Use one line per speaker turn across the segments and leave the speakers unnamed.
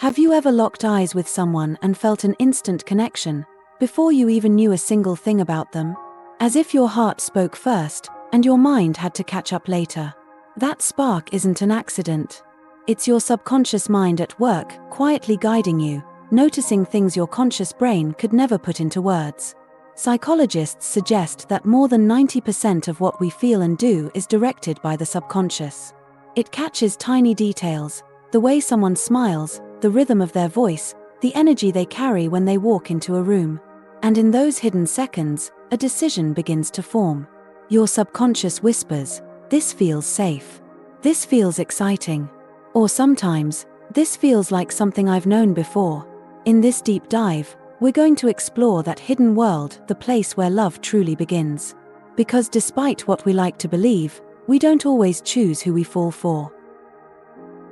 Have you ever locked eyes with someone and felt an instant connection, before you even knew a single thing about them? As if your heart spoke first, and your mind had to catch up later. That spark isn't an accident. It's your subconscious mind at work, quietly guiding you, noticing things your conscious brain could never put into words. Psychologists suggest that more than 90% of what we feel and do is directed by the subconscious. It catches tiny details, the way someone smiles, the rhythm of their voice, the energy they carry when they walk into a room. And in those hidden seconds, a decision begins to form. Your subconscious whispers, "This feels safe. This feels exciting." Or sometimes, "This feels like something I've known before." In this deep dive, we're going to explore that hidden world, the place where love truly begins. Because despite what we like to believe, we don't always choose who we fall for.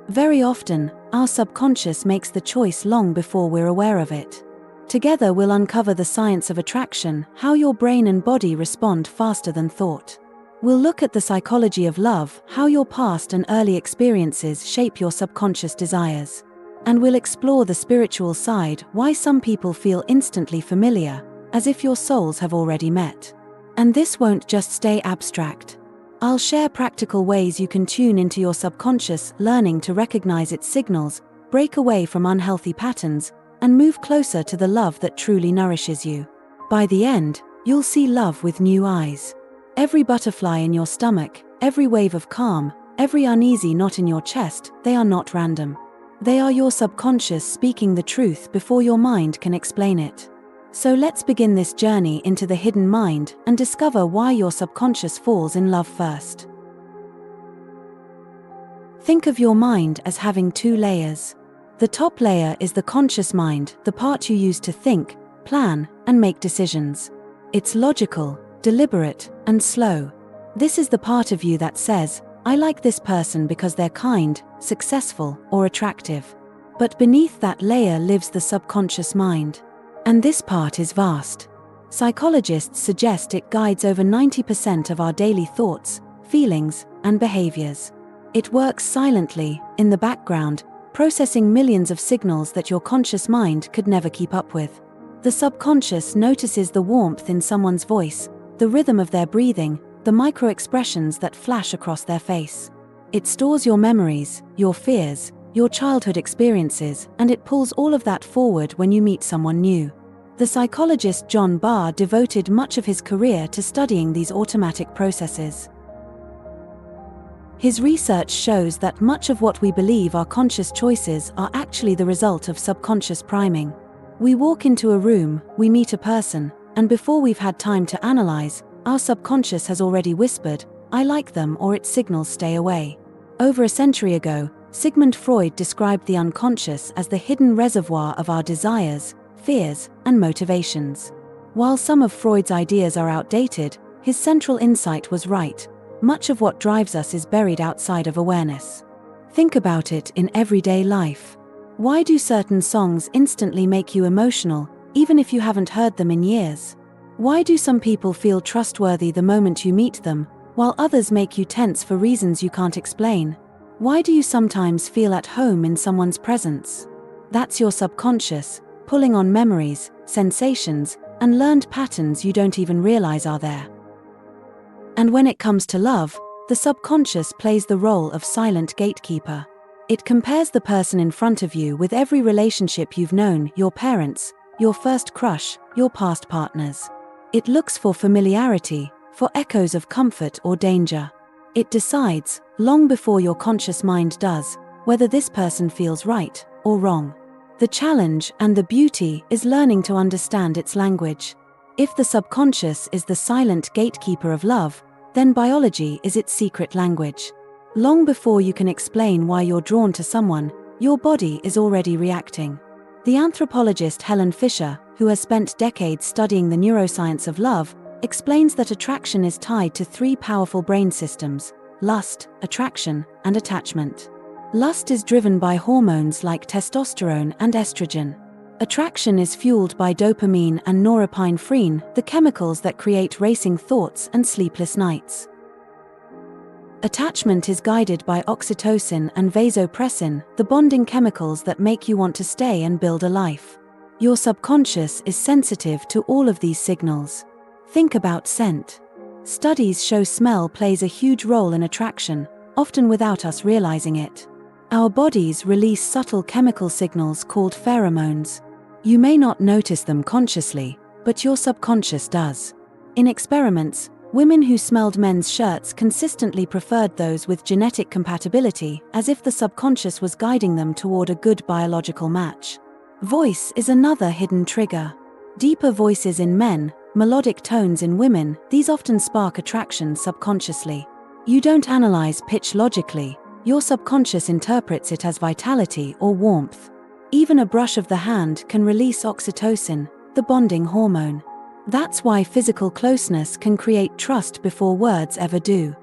Very often, our subconscious makes the choice long before we're aware of it. Together we'll uncover the science of attraction, how your brain and body respond faster than thought. We'll look at the psychology of love, how your past and early experiences shape your subconscious desires. And we'll explore the spiritual side, why some people feel instantly familiar, as if your souls have already met. And this won't just stay abstract. I'll share practical ways you can tune into your subconscious, learning to recognize its signals, break away from unhealthy patterns, and move closer to the love that truly nourishes you. By the end, you'll see love with new eyes. Every butterfly in your stomach, every wave of calm, every uneasy knot in your chest, they are not random. They are your subconscious speaking the truth before your mind can explain it. So let's begin this journey into the hidden mind and discover why your subconscious falls in love first. Think of your mind as having two layers. The top layer is the conscious mind, the part you use to think, plan, and make decisions. It's logical, deliberate, and slow. This is the part of you that says, "I like this person because they're kind, successful, or attractive." But beneath that layer lives the subconscious mind. And this part is vast. Psychologists suggest it guides over 90% of our daily thoughts, feelings, and behaviors. It works silently, in the background, processing millions of signals that your conscious mind could never keep up with. The subconscious notices the warmth in someone's voice, the rhythm of their breathing, the micro-expressions that flash across their face. It stores your memories, your fears, your childhood experiences, and it pulls all of that forward when you meet someone new. The psychologist John Barr devoted much of his career to studying these automatic processes. His research shows that much of what we believe are conscious choices are actually the result of subconscious priming. We walk into a room, we meet a person, and before we've had time to analyze, our subconscious has already whispered, "I like them," or its signals "stay away." Over a century ago, Sigmund Freud described the unconscious as the hidden reservoir of our desires, fears, and motivations. While some of Freud's ideas are outdated, his central insight was right. Much of what drives us is buried outside of awareness. Think about it in everyday life. Why do certain songs instantly make you emotional, even if you haven't heard them in years? Why do some people feel trustworthy the moment you meet them, while others make you tense for reasons you can't explain? Why do you sometimes feel at home in someone's presence? That's your subconscious, pulling on memories, sensations, and learned patterns you don't even realize are there. And when it comes to love, the subconscious plays the role of silent gatekeeper. It compares the person in front of you with every relationship you've known, your parents, your first crush, your past partners. It looks for familiarity, for echoes of comfort or danger. It decides, long before your conscious mind does, whether this person feels right or wrong. The challenge and the beauty is learning to understand its language. If the subconscious is the silent gatekeeper of love, then biology is its secret language. Long before you can explain why you're drawn to someone, your body is already reacting. The anthropologist Helen Fisher, who has spent decades studying the neuroscience of love, explains that attraction is tied to three powerful brain systems: lust, attraction, and attachment. Lust is driven by hormones like testosterone and estrogen. Attraction is fueled by dopamine and norepinephrine, the chemicals that create racing thoughts and sleepless nights. Attachment is guided by oxytocin and vasopressin, the bonding chemicals that make you want to stay and build a life. Your subconscious is sensitive to all of these signals. Think about scent. Studies show smell plays a huge role in attraction, often without us realizing it. Our bodies release subtle chemical signals called pheromones. You may not notice them consciously, but your subconscious does. In experiments, women who smelled men's shirts consistently preferred those with genetic compatibility, as if the subconscious was guiding them toward a good biological match. Voice is another hidden trigger. Deeper voices in men, melodic tones in women, these often spark attraction subconsciously. You don't analyze pitch logically, your subconscious interprets it as vitality or warmth. Even a brush of the hand can release oxytocin, the bonding hormone. That's why physical closeness can create trust before words ever do.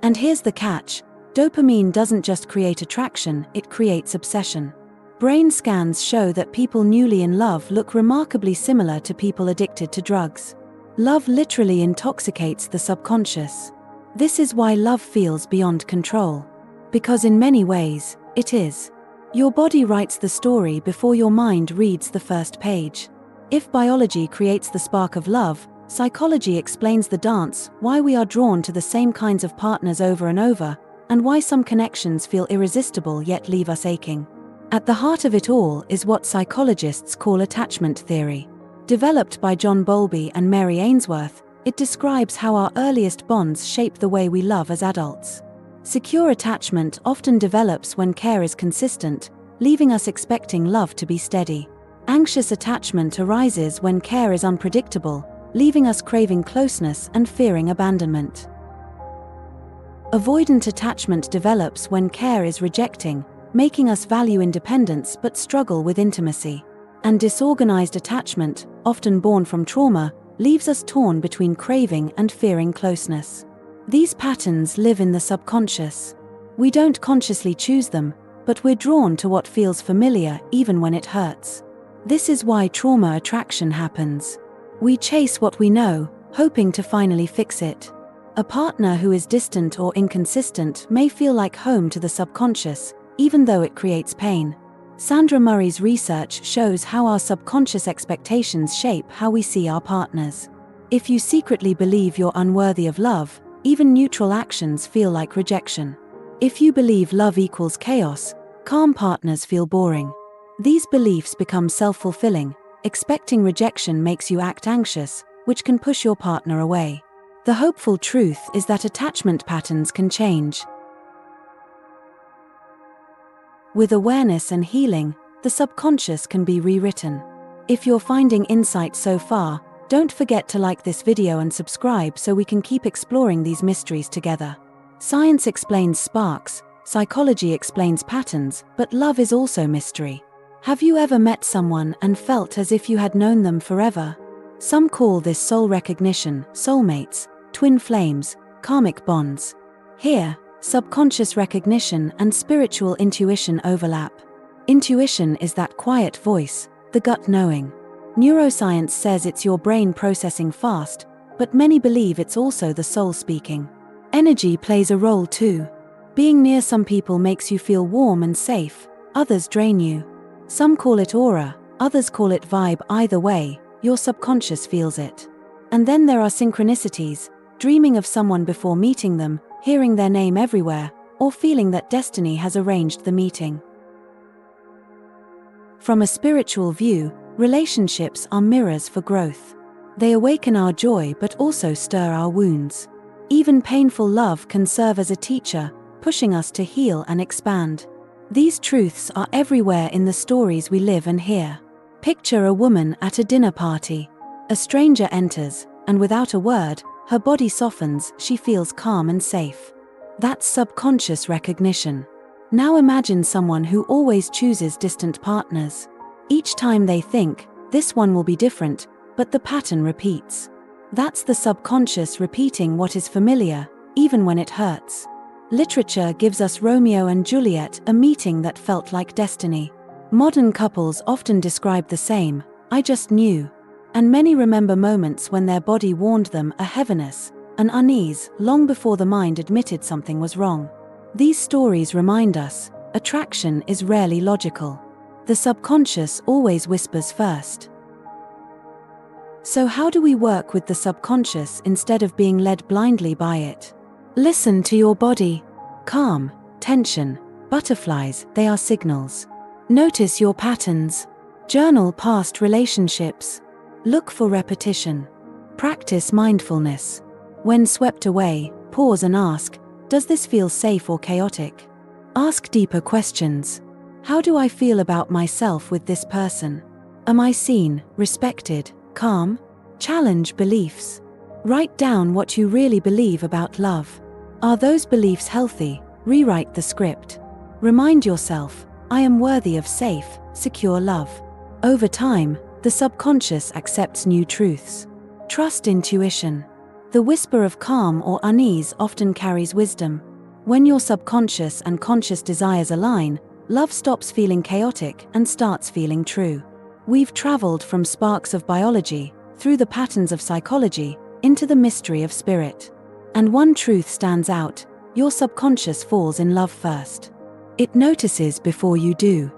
And here's the catch: dopamine doesn't just create attraction, it creates obsession. Brain scans show that people newly in love look remarkably similar to people addicted to drugs. Love literally intoxicates the subconscious. This is why love feels beyond control. Because in many ways, it is. Your body writes the story before your mind reads the first page. If biology creates the spark of love, psychology explains the dance, why we are drawn to the same kinds of partners over and over, and why some connections feel irresistible yet leave us aching. At the heart of it all is what psychologists call attachment theory. Developed by John Bowlby and Mary Ainsworth, it describes how our earliest bonds shape the way we love as adults. Secure attachment often develops when care is consistent, leaving us expecting love to be steady. Anxious attachment arises when care is unpredictable, leaving us craving closeness and fearing abandonment. Avoidant attachment develops when care is rejecting, making us value independence but struggle with intimacy. And disorganized attachment, often born from trauma, leaves us torn between craving and fearing closeness. These patterns live in the subconscious. We don't consciously choose them, but we're drawn to what feels familiar even when it hurts. This is why trauma attraction happens. We chase what we know, hoping to finally fix it. A partner who is distant or inconsistent may feel like home to the subconscious, even though it creates pain. Sandra Murray's research shows how our subconscious expectations shape how we see our partners. If you secretly believe you're unworthy of love, even neutral actions feel like rejection. If you believe love equals chaos, calm partners feel boring. These beliefs become self-fulfilling. Expecting rejection makes you act anxious, which can push your partner away. The hopeful truth is that attachment patterns can change. With awareness and healing, the subconscious can be rewritten. If you're finding insight so far, don't forget to like this video and subscribe so we can keep exploring these mysteries together. Science explains sparks, psychology explains patterns, but love is also mystery. Have you ever met someone and felt as if you had known them forever? Some call this soul recognition, soulmates, twin flames, karmic bonds. Here, subconscious recognition and spiritual intuition overlap. Intuition is that quiet voice, the gut knowing. Neuroscience says it's your brain processing fast, but many believe it's also the soul speaking. Energy plays a role too. Being near some people makes you feel warm and safe, others drain you. Some call it aura, others call it vibe. Either way, your subconscious feels it. And then there are synchronicities, dreaming of someone before meeting them, hearing their name everywhere, or feeling that destiny has arranged the meeting. From a spiritual view, relationships are mirrors for growth. They awaken our joy but also stir our wounds. Even painful love can serve as a teacher, pushing us to heal and expand. These truths are everywhere in the stories we live and hear. Picture a woman at a dinner party. A stranger enters, and without a word, her body softens, she feels calm and safe. That's subconscious recognition. Now imagine someone who always chooses distant partners. Each time they think, this one will be different, but the pattern repeats. That's the subconscious repeating what is familiar, even when it hurts. Literature gives us Romeo and Juliet, a meeting that felt like destiny. Modern couples often describe the same, I just knew. And many remember moments when their body warned them, a heaviness, and unease long before the mind admitted something was wrong. These stories remind us, attraction is rarely logical. The subconscious always whispers first. So how do we work with the subconscious instead of being led blindly by it? Listen to your body. Calm, tension, butterflies, they are signals. Notice your patterns. Journal past relationships. Look for repetition. Practice mindfulness. When swept away, pause and ask, does this feel safe or chaotic? Ask deeper questions. How do I feel about myself with this person? Am I seen, respected, calm? Challenge beliefs. Write down what you really believe about love. Are those beliefs healthy? Rewrite the script. Remind yourself, I am worthy of safe, secure love. Over time, the subconscious accepts new truths. Trust intuition. The whisper of calm or unease often carries wisdom. When your subconscious and conscious desires align, love stops feeling chaotic and starts feeling true. We've traveled from sparks of biology, through the patterns of psychology, into the mystery of spirit. And one truth stands out: your subconscious falls in love first. It notices before you do.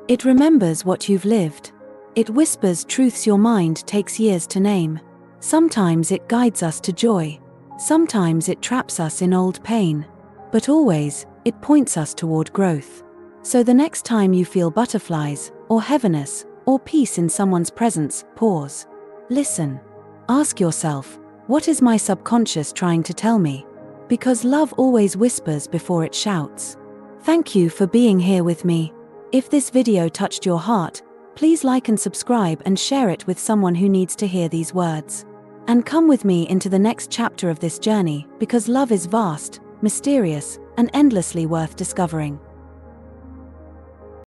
It remembers what you've lived. It whispers truths your mind takes years to name. Sometimes it guides us to joy. Sometimes it traps us in old pain. But always, it points us toward growth. So the next time you feel butterflies, or heaviness, or peace in someone's presence, pause. Listen. Ask yourself, what is my subconscious trying to tell me? Because love always whispers before it shouts. Thank you for being here with me. If this video touched your heart, please like and subscribe and share it with someone who needs to hear these words. And come with me into the next chapter of this journey, because love is vast, mysterious, and endlessly worth discovering.